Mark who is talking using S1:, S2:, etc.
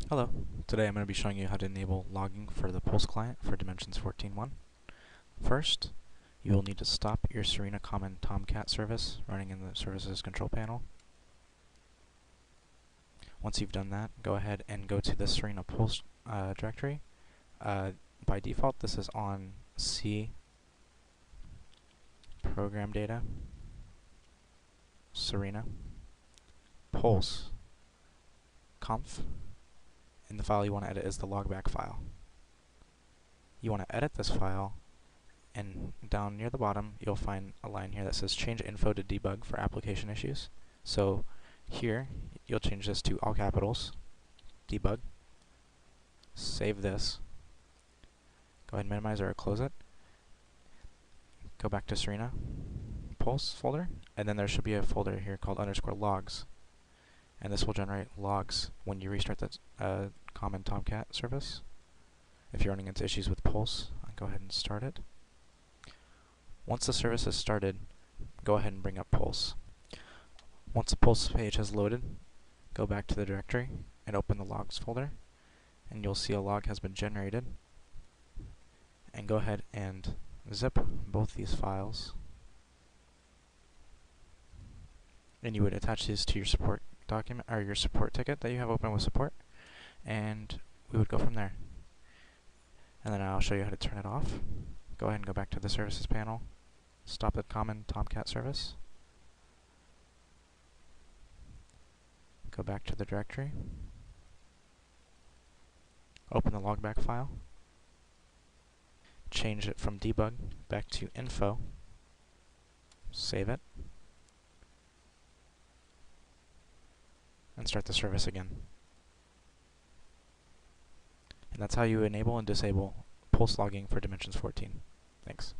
S1: Hello, today I'm going to be showing you how to enable logging for the Pulse client for Dimensions 14.1. First, you will need to stop your Serena Common Tomcat service running in the Services Control Panel. Once you've done that, go ahead and go to the Serena Pulse directory. By default, this is on C, Program Data, Serena, Pulse, Conf, and the file you want to edit is the logback file. You want to edit this file, and down near the bottom you'll find a line here that says change info to debug for application issues. So here you'll change this to all capitals, debug, save this, go ahead and minimize or close it, go back to Serena Pulse folder, and then there should be a folder here called _logs. And this will generate logs when you restart the common Tomcat service. If you're running into issues with Pulse, go ahead and start it. Once the service is started, go ahead and bring up Pulse. Once the Pulse page has loaded, go back to the directory and open the logs folder, and you'll see a log has been generated. And go ahead and zip both these files, and you would attach these to your support document or your support ticket that you have open with support, and we would go from there. And then I'll show you how to turn it off. Go ahead and go back to the services panel, stop the common Tomcat service, go back to the directory, open the logback file, change it from debug back to info, save it, and start the service again. And that's how you enable and disable Pulse logging for Dimensions 14. Thanks.